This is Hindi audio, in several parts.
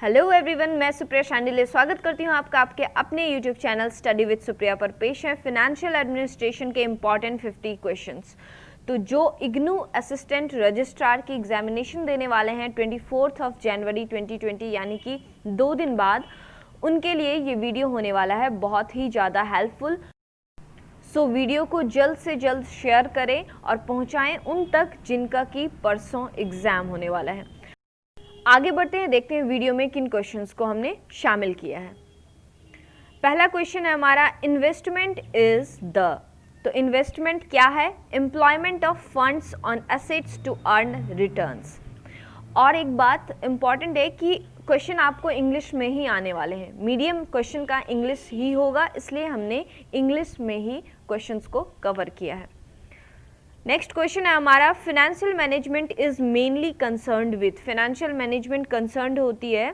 हेलो एवरीवन, मैं सुप्रिया शांडिल्य स्वागत करती हूँ आपका आपके अपने YouTube channel study with Supriya पर। पेश है फाइनेंशियल एडमिनिस्ट्रेशन के इम्पॉर्टेंट 50 क्वेश्चंस। तो जो इग्नू असिस्टेंट रजिस्ट्रार की एग्जामिनेशन देने वाले हैं 24 जनवरी 2020 यानी कि 2 दिन बाद, उनके लिए ये वीडियो होने वाला है बहुत ही ज़्यादा हेल्पफुल। सो वीडियो को जल्द से जल्द शेयर करें और पहुँचाएँ उन तक जिनका कि परसों एग्ज़ाम होने वाला है। आगे बढ़ते हैं, देखते हैं वीडियो में किन क्वेश्चंस को हमने शामिल किया है। पहला क्वेश्चन है हमारा, इन्वेस्टमेंट इज द। तो इन्वेस्टमेंट क्या है? Employment of funds on assets to earn returns. और एक बात इंपॉर्टेंट है कि क्वेश्चन आपको इंग्लिश में ही आने वाले हैं। मीडियम क्वेश्चन का इंग्लिश ही होगा, इसलिए हमने इंग्लिश में ही क्वेश्चंस को कवर किया है। नेक्स्ट क्वेश्चन है हमारा, financial management is mainly concerned with. Financial management concerned होती है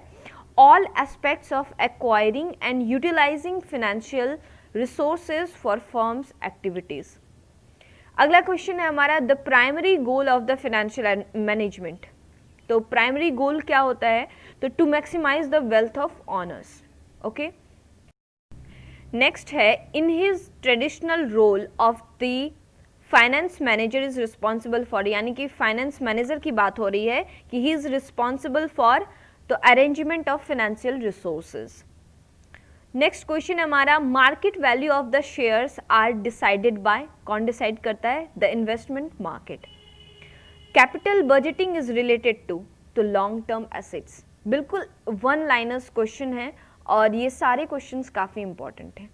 all aspects of acquiring and utilizing financial resources for firms activities. अगला क्वेश्चन है हमारा, the primary goal of the financial management. तो प्राइमरी गोल क्या होता है? तो to maximize the wealth of owners. Okay, next है, in his traditional role of the finance manager is responsible for, यानी कि फाइनेंस मैनेजर की बात हो रही है कि he is responsible for the arrangement of financial resources. Next question हमारा, market value of the shares are decided by. कौन डिसाइड करता है? The investment market. Capital budgeting is related to long term assets. बिल्कुल वन लाइनर्स क्वेश्चन है और ये सारे क्वेश्चंस काफी इंपॉर्टेंट हैं।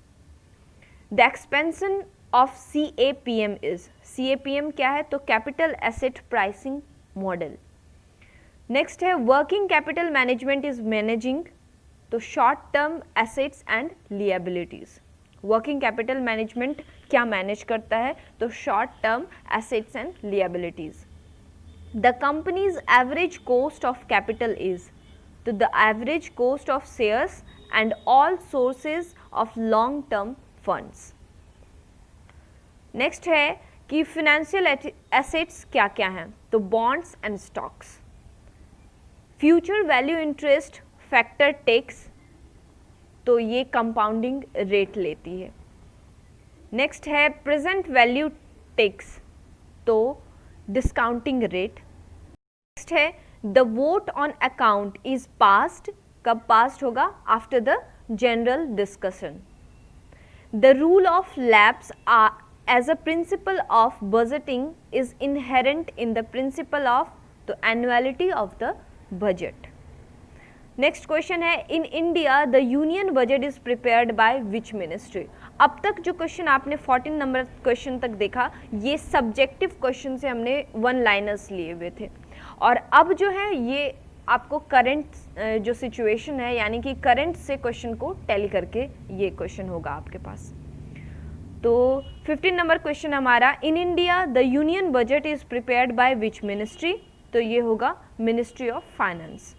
The expansion of CAPM is. CAPM क्या है? तो capital asset pricing model. Next है, working capital management is managing तो short term assets and liabilities. Working capital management क्या मैनेज करता है? तो short term assets and liabilities. The company's average cost of capital is. तो the average cost of shares and all sources of long term funds. Next है कि फिनेंशियल एसेट्स क्या क्या हैं? तो bonds and stocks. Future value interest factor takes, तो ये कंपाउंडिंग रेट लेती है। नेक्स्ट है प्रेजेंट वैल्यू टेक्स, तो डिस्काउंटिंग रेट। नेक्स्ट है the vote on account is passed. कब पास्ड होगा? After the general discussion. The rule of lapse as a principle of budgeting is inherent in the principle of the annuality of the budget. Next question है, in India the union budget is prepared by which ministry? अब तक जो क्वेश्चन आपने 14 नंबर क्वेश्चन तक देखा, ये सब्जेक्टिव क्वेश्चन से हमने वन लाइनर्स लिए हुए थे, और अब जो है ये आपको करंट जो सिचुएशन है यानी कि करंट से क्वेश्चन को टैली करके ये क्वेश्चन होगा आपके पास। तो 15 नंबर क्वेश्चन हमारा, in India the union budget is prepared by which ministry? तो ये होगा ministry of finance.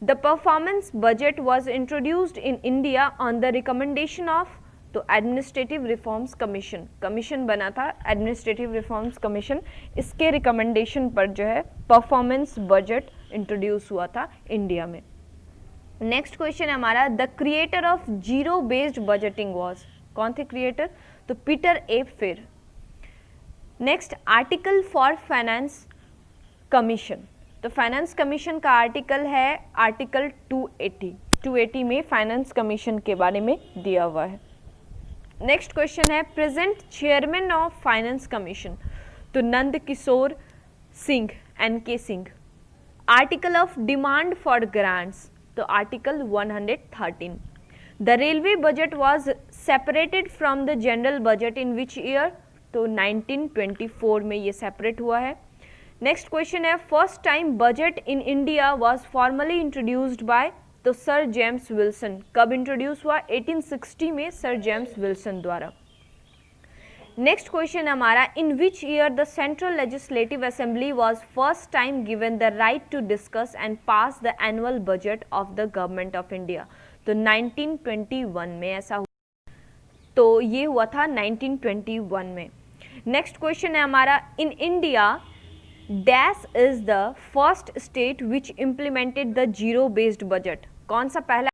The performance budget was introduced in India on the recommendation of तो एडमिनिस्ट्रेटिव रिफॉर्म्स कमीशन। कमीशन बना था एडमिनिस्ट्रेटिव रिफॉर्म्स कमीशन, इसके रिकमेंडेशन पर जो है परफॉर्मेंस बजट इंट्रोड्यूस हुआ था इंडिया में। नेक्स्ट क्वेश्चन हमारा, the creator of zero based budgeting was. कौन थे क्रिएटर? तो पीटर ए फेर। Next, article for finance commission. तो फाइनेंस कमीशन का आर्टिकल है आर्टिकल 280। 280 में फाइनेंस कमीशन के बारे में दिया हुआ है। नेक्स्ट क्वेश्चन है, present chairman of finance commission. तो Nand Kishore Singh, NK Singh. Article of demand for grants, तो article 113। The railway budget was separated from the general budget in which year? तो 1924 में ये सेपरेट हुआ है। नेक्स्ट क्वेश्चन है, first time budget in India was formally introduced by तो सर जेम्स विल्सन। कब इंट्रोड्यूस हुआ? 1860 में सर जेम्स विल्सन द्वारा। नेक्स्ट क्वेश्चन हमारा, in which year the central legislative assembly was first time given the right to discuss and pass the annual budget of the government of India? तो 1921 में ऐसा हुआ। तो ये हुआ था 1921 में। नेक्स्ट क्वेश्चन है हमारा, in India dash is the first state which implemented the zero based budget. कौन सा पहला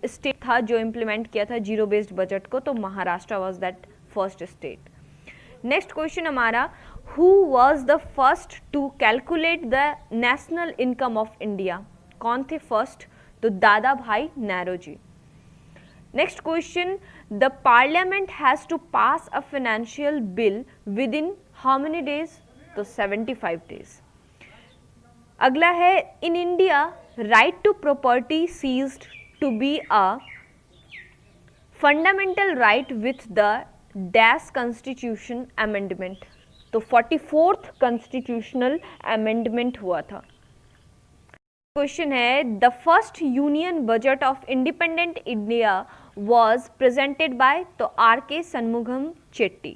स्टेट था जो इम्प्लीमेंट किया था जीरो बेस्ड बजट को? तो Maharashtra was that first state. Next question हमारा, who was the first to calculate the national income of India? कौन थे फर्स्ट? तो Dadabhai Naoroji. Next question, the parliament has to pass a financial bill within how many days? तो 75 डेज. अगला है, in India right to property ceased to be a fundamental right with the dash constitution amendment. तो 44th कॉन्स्टिट्यूशनल अमेंडमेंट हुआ था. क्वेश्चन है, the first union budget of independent India was presented by तो R.K. Shanmugam Chetty.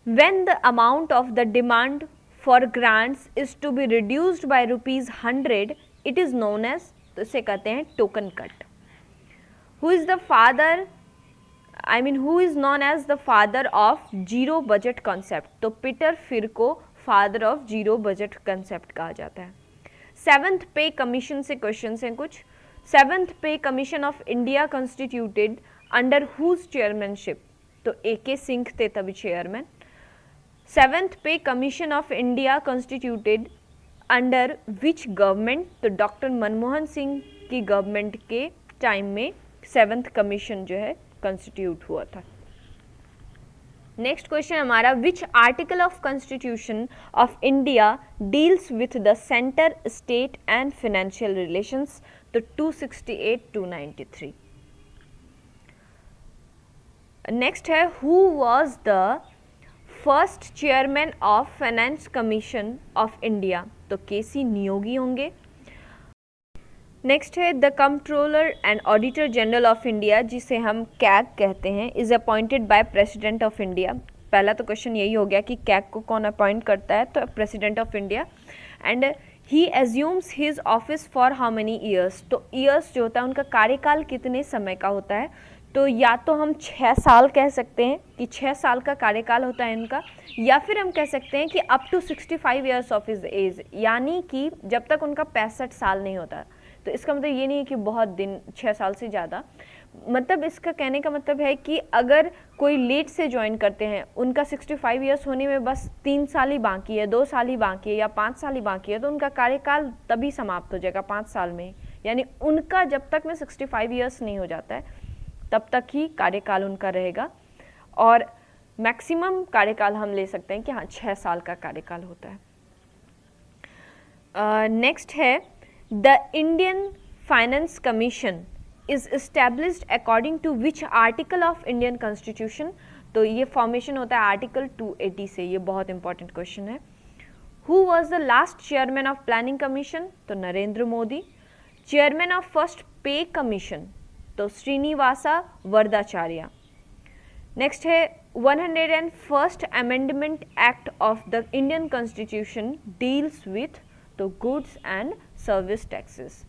When the amount of the demand for grants is to be reduced by rupees 100, it is known as, तो इसे कहते हैं token cut. Who is the father, who is known as the father of zero budget concept? तो पीटर फिर को father of zero budget concept कहा जाता है. 7th पे कमीशन से क्वेश्चन हैं कुछ. 7th pay commission of India constituted under whose chairmanship? तो A.K. सिंह थे तभी chairman. 7th pay commission of India constituted under which government? तो डॉक्टर मनमोहन सिंह की गवर्नमेंट के टाइम में 7th कमीशन जो है कॉन्स्टिट्यूट हुआ था. नेक्स्ट क्वेश्चन हमारा, विच article of constitution of India deals with the centre, state and financial relations? तो 268, 293. नेक्स्ट है, who was the first chairman of finance commission of India? तो के.सी. नियोगी होंगे. नेक्स्ट है, the controller and auditor general of India, जिसे हम कैग कहते हैं, is appointed by president of India. पहला तो क्वेश्चन यही हो गया कि कैग को कौन अपॉइंट करता है? तो president of India. And he assumes his office for how many years? तो ईयर्स जो होता है उनका कार्यकाल कितने समय का होता है? तो या तो हम 6 साल कह सकते हैं कि 6 साल का कार्यकाल होता है इनका, या फिर हम कह सकते हैं कि up to 65 years of his age, यानी कि जब तक उनका 65 साल नहीं होता. तो इसका मतलब ये नहीं है कि बहुत दिन, 6 साल से ज़्यादा. मतलब इसका कहने का मतलब है कि अगर कोई लेट से ज्वाइन करते हैं, उनका 65 ईयर्स होने में बस 3 साल ही बाकी है, 2 साल ही बाकी है या 5 साल ही बाकी है, तो उनका कार्यकाल तभी समाप्त हो जाएगा 5 साल में. यानी उनका जब तक में 65 ईयर्स नहीं हो जाता है तब तक ही कार्यकाल उनका रहेगा. और मैक्सिमम कार्यकाल हम ले सकते हैं कि हाँ 6 साल का कार्यकाल होता है. नेक्स्ट है, the Indian finance commission is established according to which article of Indian constitution? तो ये फॉर्मेशन होता है आर्टिकल 280 से. ये बहुत इंपॉर्टेंट क्वेश्चन है. Who was the last chairman of planning commission? तो Narendra Modi. Chairman of first pay commission? तो श्रीनिवासा वरदाचार्य. नेक्स्ट है, 101st amendment act of the Indian constitution deals with? तो goods and service taxes.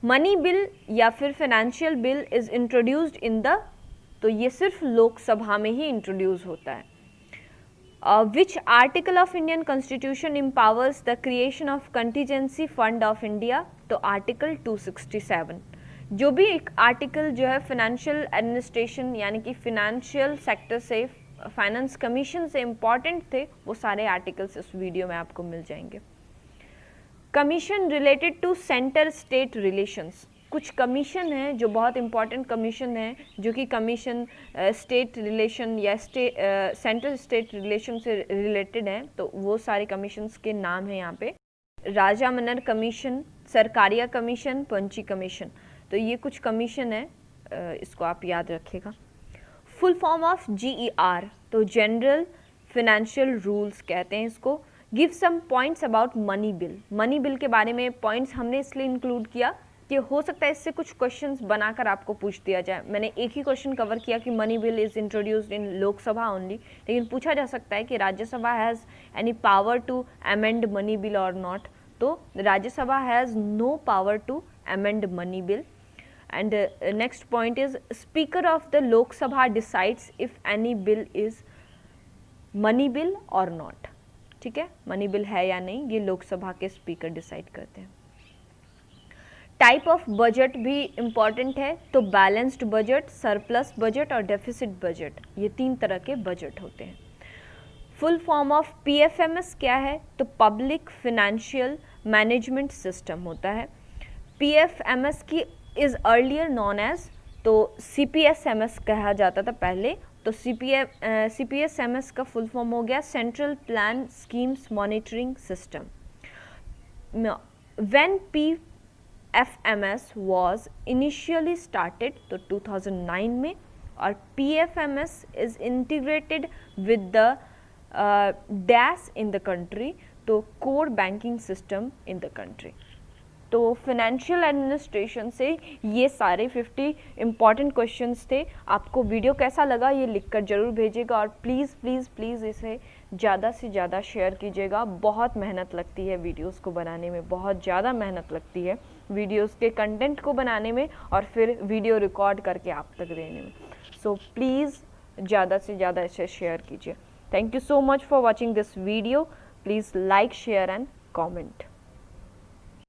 Money bill या फिर financial bill is introduced in the? तो ये सिर्फ लोकसभा में ही इंट्रोड्यूस होता है. Which article of Indian constitution empowers the creation of contingency fund of India? तो आर्टिकल 267. जो भी एक आर्टिकल जो है फाइनेंशियल एडमिनिस्ट्रेशन यानी कि फाइनेंशियल सेक्टर से, फाइनेंस कमीशन से इम्पॉर्टेंट थे, वो सारे आर्टिकल्स इस वीडियो में आपको मिल जाएंगे. Commission related to centre state relations. कुछ कमीशन है जो बहुत इंपॉर्टेंट कमीशन है, जो कि कमीशन स्टेट रिलेशन या सेंट्रल स्टेट रिलेशन से रिलेटेड हैं. तो वो सारे कमीशंस के नाम हैं यहाँ पे. Rajamannar commission, Sarkaria commission, Punchhi commission. तो ये कुछ कमीशन है, इसको आप याद रखिएगा. Full form of GER? तो जनरल फाइनेंशियल रूल्स कहते हैं इसको. Give some points about money bill. Money bill के बारे में पॉइंट्स हमने इसलिए इंक्लूड किया कि हो सकता है इससे कुछ क्वेश्चंस बनाकर आपको पूछ दिया जाए. मैंने एक ही क्वेश्चन कवर किया कि money bill is introduced in Lok Sabha only, लेकिन पूछा जा सकता है कि Rajya Sabha has any power to amend money bill और नॉट? तो Rajya Sabha has no power to amend money bill. And next point is, Speaker of the Lok Sabha decides if any bill is money bill or not. ठीक है, मनी बिल है या नहीं ये लोकसभा के स्पीकर डिसाइड करते हैं। टाइप ऑफ बजट भी इम्पॉर्टेंट है, तो बैलेंस्ड बजट, सरप्लस बजट और डेफिसिट बजट, ये 3 तरह के बजट होते हैं। फुल फॉर्म ऑफ पीएफएमएस क्या है, तो पब्लिक फाइनेंशियल मैनेजमेंट सिस्टम होता है। पीएफएमएस की इज़ अर्लियर नॉन एज, तो सीपीएसएमएस कहा जाता था पहले, तो सीपीएसएमएस का फुल फॉर्म हो गया central plan schemes monitoring system. When PFMS was initially started, तो 2009 में, और PFMS is integrated with the dash in the country, तो core banking system in the country. तो फाइनेंशियल एडमिनिस्ट्रेशन से ये सारे 50 इम्पॉर्टेंट क्वेश्चंस थे। आपको वीडियो कैसा लगा ये लिखकर ज़रूर भेजिएगा, और प्लीज़ प्लीज़ प्लीज़ इसे ज़्यादा से ज़्यादा शेयर कीजिएगा। बहुत मेहनत लगती है वीडियोस को बनाने में, बहुत ज़्यादा मेहनत लगती है वीडियोस के कंटेंट को बनाने में और फिर वीडियो रिकॉर्ड करके आप तक देने में। सो प्लीज़ ज़्यादा से ज़्यादा इसे शेयर कीजिए। Thank you so much for watching this video. Please like, share and comment.